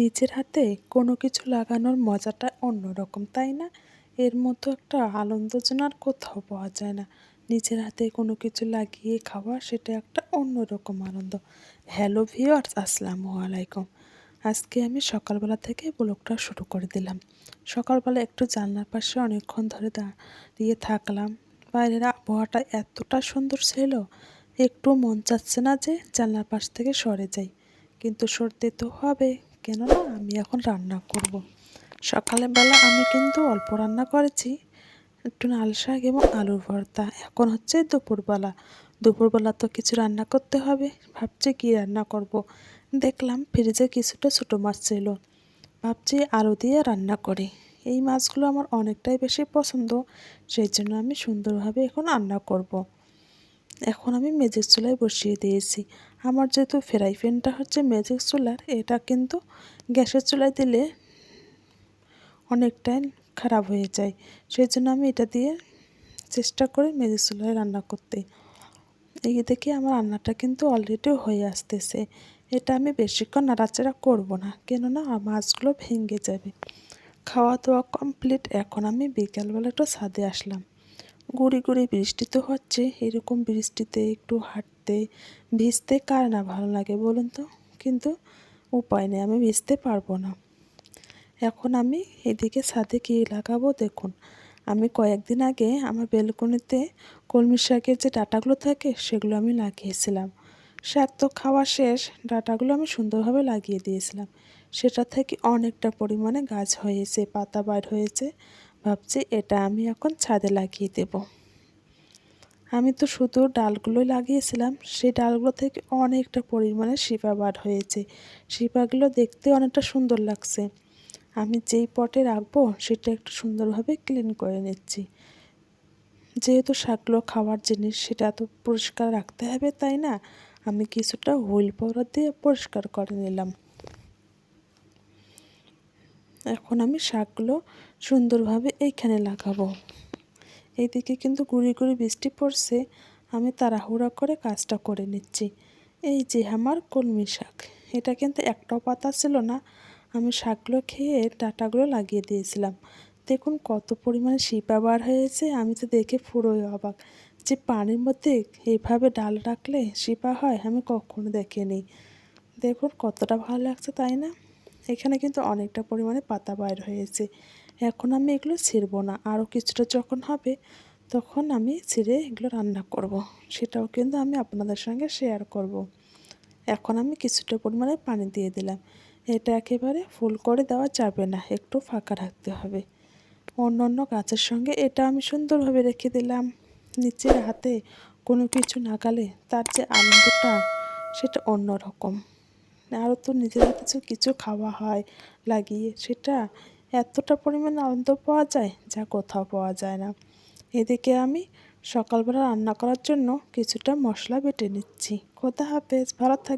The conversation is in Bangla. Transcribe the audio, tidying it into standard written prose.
নিজের হাতে কোনো কিছু লাগানোর মজাটা অন্যরকম, তাই না? এর মতো একটা আনন্দ যেন আর কোথাও পাওয়া যায় না। নিজের হাতে কোনো কিছু লাগিয়ে খাওয়া সেটা একটা অন্যরকম আনন্দ। হ্যালো ভিউয়ার্স, আসসালামু আলাইকুম। আজকে আমি সকালবেলা থেকে ব্লগটা শুরু করে দিলাম। সকালবেলা একটু জানলার পাশে অনেকক্ষণ ধরে দাঁড়িয়ে থাকলাম। বাইরের আবহাওয়াটা এতটা সুন্দর ছিল, একটু মন চাচ্ছে না যে জানলার পাশ থেকে সরে যাই, কিন্তু সরতে তো হবে, কেননা আমি এখন রান্না করব। সকালবেলা আমি কিন্তু অল্প রান্না করেছি, একটু লাল শাক এবং আলুর ভর্তা। এখন হচ্ছে দুপুরবেলা। দুপুরবেলা তো কিছু রান্না করতে হবে। ভাবছি কী রান্না করব। দেখলাম ফ্রিজে কিছুটা ছোটো মাছ ছিল, ভাবছি আলু দিয়ে রান্না করি। এই মাছগুলো আমার অনেকটাই বেশি পছন্দ, সেই জন্য আমি সুন্দরভাবে এখন রান্না করব। এখন আমি ম্যাজিক চুলায় বসিয়ে দিয়েছি। আমার যেহেতু ফ্রাই প্যানটা হচ্ছে ম্যাজিক চুলার, এটা কিন্তু গ্যাসের চুলায় দিলে অনেকটাই খারাপ হয়ে যায়, সেই জন্য আমি এটা দিয়ে চেষ্টা করি ম্যাজিক চুলায় রান্না করতে। এই দেখে আমার রান্নাটা কিন্তু অলরেডি হয়ে আসতেছে। এটা আমি বেশিক্ষণ নাড়াচাড়া করব না, কেননা মাছগুলো ভেঙে যাবে। খাওয়া দাওয়া কমপ্লিট। এখন আমি বিকালবেলা একটু ছাদে আসলাম। গুঁড়ি গুঁড়ি বৃষ্টি তো হচ্ছে, এরকম বৃষ্টিতে একটু হাঁটতে ভিজতে কার না ভালো লাগে বলুন তো, কিন্তু উপায় নেই, আমি ভিজতে পারবো না। এখন আমি এদিকে ছাদে কী লাগাবো দেখুন। আমি কয়েকদিন আগে আমার বেলকনিতে কলমি শাকের যে ডাঁটাগুলো থাকে সেগুলো আমি লাগিয়েছিলাম। শাক তো খাওয়া শেষ, ডাঁটাগুলো আমি সুন্দরভাবে লাগিয়ে দিয়েছিলাম। সেটা থেকে অনেকটা পরিমাণে গাছ হয়েছে, পাতা বার হয়েছে। ভাবছি এটা আমি এখন ছাদে লাগিয়ে দেব। আমি তো শুধু ডালগুলোই লাগিয়েছিলাম, সেই ডালগুলো থেকে অনেকটা পরিমাণে শিপা বার হয়েছে। শিপাগুলো দেখতে অনেকটা সুন্দর লাগছে। আমি যেই পটে রাখবো সেটা একটু সুন্দরভাবে ক্লিন করে নিচ্ছি। যেহেতু শাকগুলো খাওয়ার জিনিস, সেটা তো পরিষ্কার রাখতে হবে, তাই না? আমি কিছুটা হুইল পাউডার দিয়ে পরিষ্কার করে নিলাম। এখন আমি শাকগুলো সুন্দরভাবে এইখানে লাগাবো। এইদিকে কিন্তু গুঁড়ি গুঁড়ি বৃষ্টি পড়ছে, আমি তাড়াহুড়া করে কাজটা করে নিচ্ছি। এই যে আমার কলমি শাক, এটা কিন্তু একটাও পাতা ছিল না। আমি শাকগুলো খেয়ে ডাঁটাগুলো লাগিয়ে দিয়েছিলাম। দেখুন কত পরিমাণে শিপা বার হয়েছে, আমি তো দেখে পুরোই অবাক যে পানির মধ্যে এইভাবে ডাল রাখলে শিপা হয়, আমি কখনো দেখিনি। দেখুন কতটা ভালো লাগছে, তাই না? এখানে কিন্তু অনেকটা পরিমাণে পাতা বাইর হয়েছে। এখন আমি এগুলো ছিঁড়বো না, আরও কিছুটা যখন হবে তখন আমি ছিঁড়ে এগুলো রান্না করব। সেটাও কিন্তু আমি আপনাদের সঙ্গে শেয়ার করব। এখন আমি কিছুটা পরিমাণে পানি দিয়ে দিলাম। এটা একেবারে ফুল করে দেওয়া যাবে না, একটু ফাঁকা রাখতে হবে। অন্য অন্য গাছের সঙ্গে এটা আমি সুন্দরভাবে রেখে দিলাম। নিচের হাতে কোনো কিছু নাগালে তার যে আনন্দটা, সেটা অন্যরকম। আরও তো নিজের হাতে যে কিছু খাওয়া হয় লাগিয়ে, সেটা এতটা পরিমাণে আনন্দ পাওয়া যায় যা কোথাও পাওয়া যায় না। এদিকে আমি সকালবেলা রান্না করার জন্য কিছুটা মশলা বেটে নিচ্ছি। খোদা হাফেজ, ভালো থাকবেন।